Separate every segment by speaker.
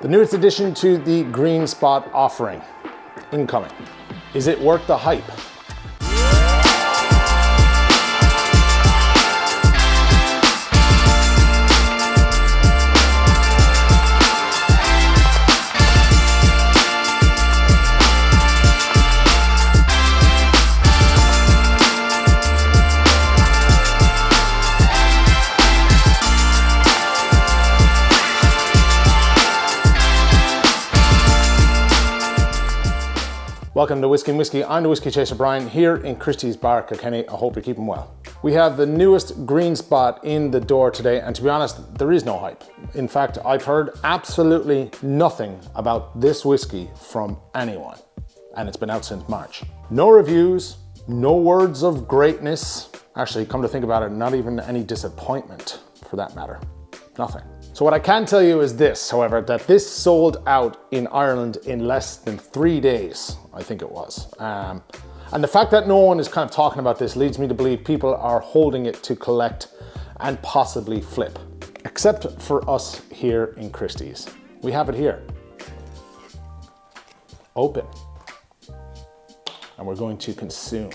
Speaker 1: The newest addition to the Green Spot offering, incoming. Is it worth the hype? Welcome to Whisky and Whisky. I'm the Whiskey Chaser Brian here in Christy's bar, Kilkenny. I hope you're keeping well. We have the newest Green Spot in the door today, and to be honest, there is no hype. In fact, I've heard absolutely nothing about this whiskey from anyone, and it's been out since March. No reviews, no words of greatness. Actually, come to think about it, not even any disappointment for that matter. Nothing. So what I can tell you is this, however, that this sold out in Ireland in less than 3 days, I think it was. And the fact that no one is kind of talking about this leads me to believe people are holding it to collect and possibly flip. Except for us here in Christie's. We have it here. Open. And we're going to consume.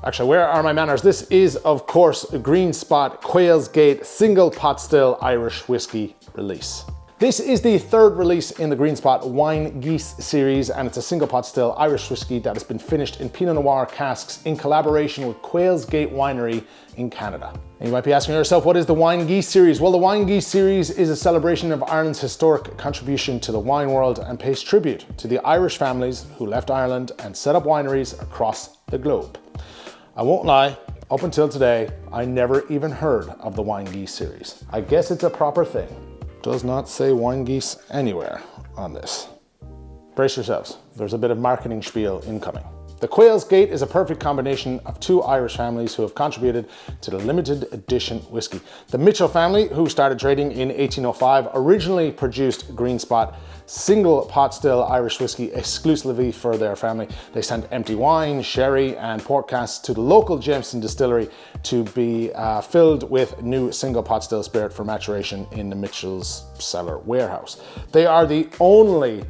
Speaker 1: Actually, where are my manners? This is, of course, a Green Spot Quails Gate single pot still Irish whiskey release. This is the third release in the Green Spot Wine Geese series, and it's a single pot still Irish whiskey that has been finished in Pinot Noir casks in collaboration with Quails Gate Winery in Canada. And you might be asking yourself, what is the Wine Geese series? Well, the Wine Geese series is a celebration of Ireland's historic contribution to the wine world and pays tribute to the Irish families who left Ireland and set up wineries across the globe. I won't lie, up until today, I never even heard of the Wine Geese series. I guess it's a proper thing. Does not say Wine Geese anywhere on this. Brace yourselves, there's a bit of marketing spiel incoming. The Quails Gate is a perfect combination of two Irish families who have contributed to the limited edition whiskey. The Mitchell family, who started trading in 1805, originally produced Green Spot single pot still Irish whiskey exclusively for their family. They sent empty wine, sherry and port casks to the local Jameson distillery to be filled with new single pot still spirit for maturation in the Mitchell's cellar warehouse. They are the only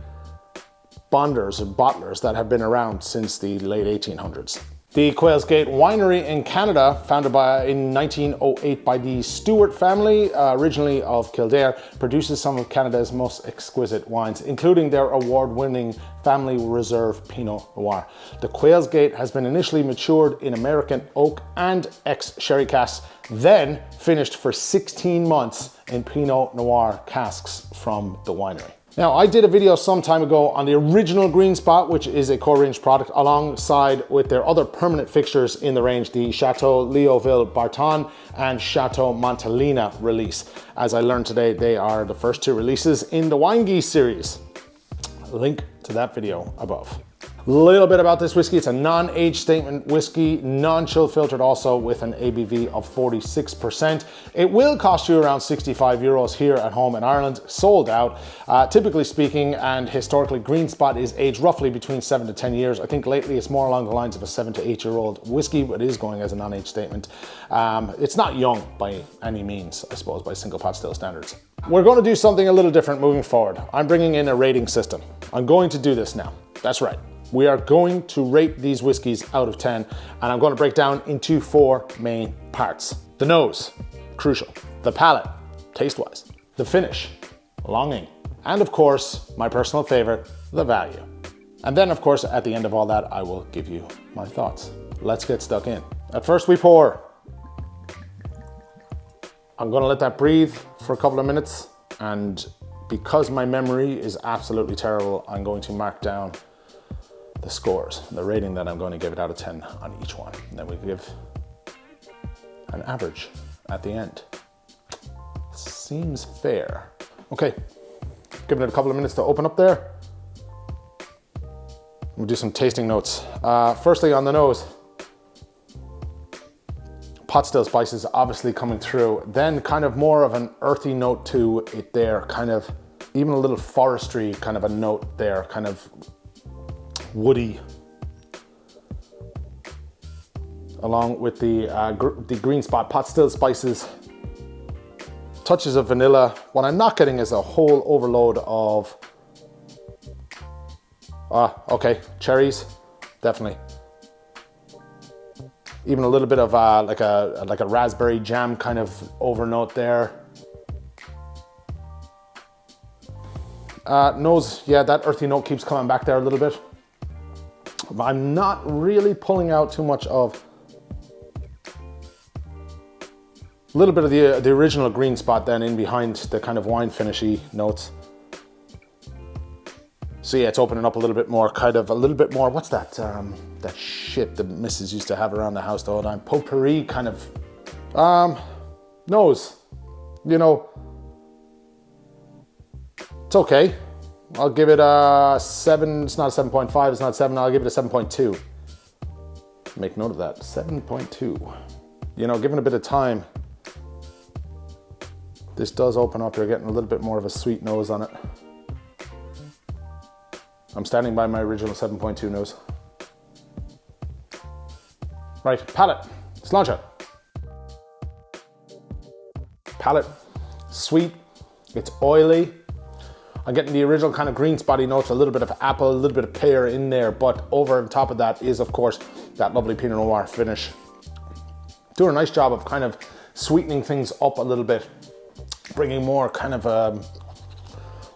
Speaker 1: bonders and bottlers that have been around since the late 1800s. The Quails Gate Winery in Canada, founded in 1908 by the Stewart family, originally of Kildare, produces some of Canada's most exquisite wines, including their award-winning Family Reserve Pinot Noir. The Quails Gate has been initially matured in American oak and ex-sherry casks, then finished for 16 months in Pinot Noir casks from the winery. Now, I did a video some time ago on the original Green Spot, which is a core range product, alongside with their other permanent fixtures in the range, the Chateau Leoville Barton and Chateau Montelena release. As I learned today, they are the first two releases in the Wine Geese series. Link to that video above. A little bit about this whiskey. It's a non-age statement whiskey, non-chill filtered also, with an ABV of 46%. It will cost you around 65 euros here at home in Ireland, sold out. Typically speaking, and historically, Green Spot is aged roughly between 7 to 10 years. I think lately it's more along the lines of a 7 to 8 year old whiskey, but it is going as a non-age statement. It's not young by any means, I suppose, by single pot still standards. We're going to do something a little different moving forward. I'm bringing in a rating system. I'm going to do this now. That's right. We are going to rate these whiskeys out of 10, and I'm going to break down into 4 main parts. The nose, crucial. The palate, taste-wise. The finish, longing. And of course, my personal favorite, the value. And then of course, at the end of all that, I will give you my thoughts. Let's get stuck in. At first we pour. I'm going to let that breathe for a couple of minutes, and because my memory is absolutely terrible, I'm going to mark down the scores, the rating that I'm going to give it out of 10 on each one. And then we give an average at the end. Seems fair. Okay, giving it a couple of minutes to open up there. We'll do some tasting notes. Firstly, on the nose, pot still spices obviously coming through. Then kind of more of an earthy note to it there, kind of even a little forestry kind of a note there, kind of woody, along with the Green Spot pot still spices touches of vanilla. What I'm not getting is a whole overload of, okay, cherries, definitely. Even a little bit of like a raspberry jam kind of overnote there. Nose, yeah, that earthy note keeps coming back there a little bit. I'm not really pulling out too much of a little bit of the original Green Spot then in behind the kind of wine finishy notes. So yeah, it's opening up a little bit more, kind of a little bit more, what's that, that shit the missus used to have around the house the whole time? Potpourri kind of, nose, you know, it's okay. I'll give it a 7, it's not a 7.5, it's not a 7, I'll give it a 7.2. Make note of that, 7.2. You know, given a bit of time, this does open up, you're getting a little bit more of a sweet nose on it. I'm standing by my original 7.2 nose. Right, palate, let's launch it. Palate, sweet, it's oily. I'm getting the original kind of green spotty notes, a little bit of apple, a little bit of pear in there, but over on top of that is, of course, that lovely Pinot Noir finish. Doing a nice job of kind of sweetening things up a little bit, bringing more kind of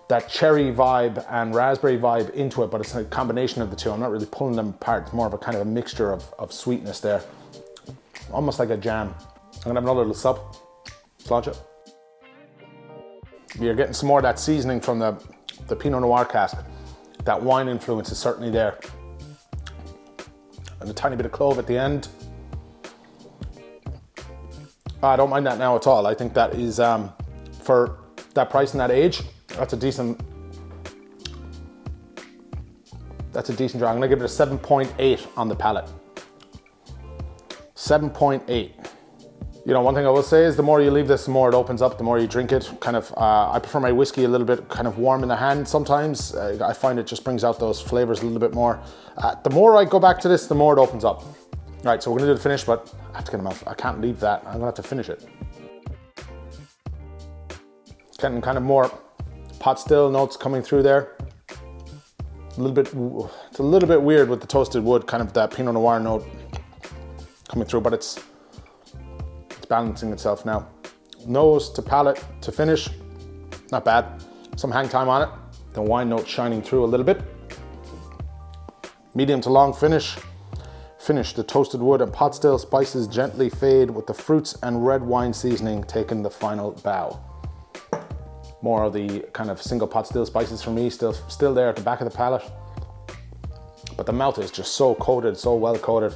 Speaker 1: that cherry vibe and raspberry vibe into it, but it's a combination of the two. I'm not really pulling them apart. It's more of a kind of a mixture of sweetness there. Almost like a jam. I'm gonna have another little sup. Let's launch it. You're getting some more of that seasoning from the Pinot Noir cask. That wine influence is certainly there. And a tiny bit of clove at the end. I don't mind that now at all. I think that is, for that price and that age, that's a decent draw. I'm gonna give it a 7.8 on the palate. 7.8. You know, one thing I will say is the more you leave this, the more it opens up, the more you drink it. Kind of, I prefer my whiskey a little bit kind of warm in the hand sometimes. I find it just brings out those flavors a little bit more. The more I go back to this, the more it opens up. All right, so we're gonna do the finish, but I have to get them out. I can't leave that. I'm gonna have to finish it. Getting kind of more pot still notes coming through there. It's a little bit weird with the toasted wood, kind of that Pinot Noir note coming through, but it's balancing itself now. Nose to palate to finish, not bad. Some hang time on it. The wine note shining through a little bit. Medium to long finish. Finish, the toasted wood and pot still spices gently fade with the fruits and red wine seasoning taking the final bow. More of the kind of single pot still spices for me, still there at the back of the palate. But the mouth is just so coated, so well coated.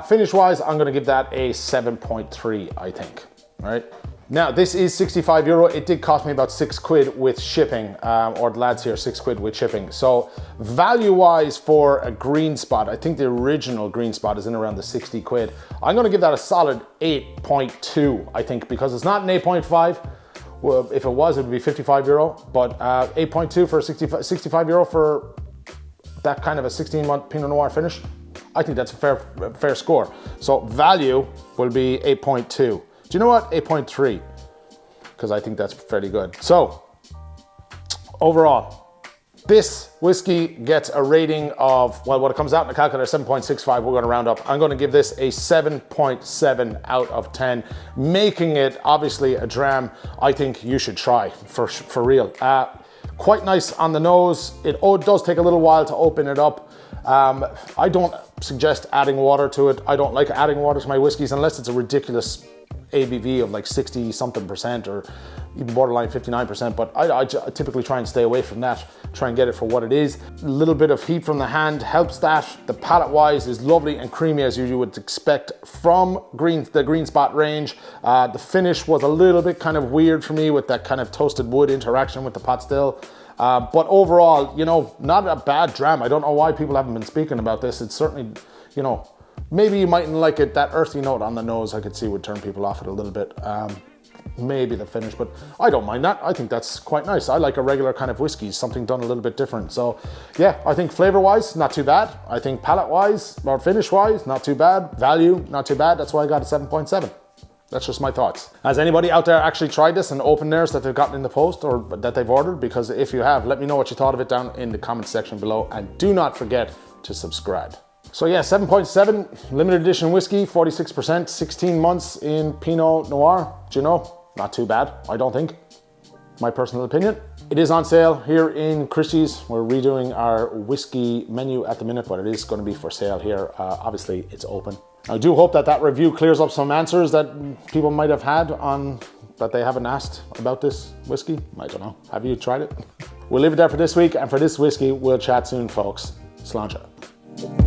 Speaker 1: Finish wise, I'm gonna give that a 7.3, I think, all right? Now, this is 65 euro. It did cost me about 6 quid with shipping, or the lads here, 6 quid with shipping. So value wise for a Green Spot, I think the original Green Spot is in around the 60 quid. I'm gonna give that a solid 8.2, I think, because it's not an 8.5. Well, if it was, it would be 55 euro, but 8.2 for 65 euro for that kind of a 16-month Pinot Noir finish, I think that's a fair score. So value will be 8.2. Do you know what? 8.3, because I think that's fairly good. So overall, this whiskey gets a rating of, well, what it comes out in the calculator, 7.65. We're gonna round up. I'm gonna give this a 7.7 out of 10, making it obviously a dram I think you should try for real. Quite nice on the nose. It does take a little while to open it up. I don't suggest adding water to it. I don't like adding water to my whiskeys unless it's a ridiculous ABV of like 60 something percent or even borderline 59%, but I typically try and stay away from that, try and get it for what it is. A little bit of heat from the hand helps that. The palate wise is lovely and creamy as you would expect from the Green Spot range. The finish was a little bit kind of weird for me with that kind of toasted wood interaction with the pot still. But overall, you know, not a bad dram. I don't know why people haven't been speaking about this. It's certainly, you know, maybe you mightn't like it. That earthy note on the nose, I could see would turn people off it a little bit. Maybe the finish, but I don't mind that. I think that's quite nice. I like a regular kind of whiskey, something done a little bit different. So yeah, I think flavor-wise, not too bad. I think palate-wise or finish-wise, not too bad. Value, not too bad. That's why I got a 7.7. That's just my thoughts. Has anybody out there actually tried this and opened theirs that they've gotten in the post or that they've ordered? Because if you have, let me know what you thought of it down in the comment section below, and do not forget to subscribe. So yeah, 7.7 limited edition whiskey, 46%, 16 months in Pinot Noir. Do you know? Not too bad, I don't think. My personal opinion. It is on sale here in Christie's. We're redoing our whiskey menu at the minute, but it is going to be for sale here. Obviously, it's open. I do hope that review clears up some answers that people might have had on that they haven't asked about this whiskey. I don't know. Have you tried it? We'll leave it there for this week, and for this whiskey, we'll chat soon, folks. Sláinte.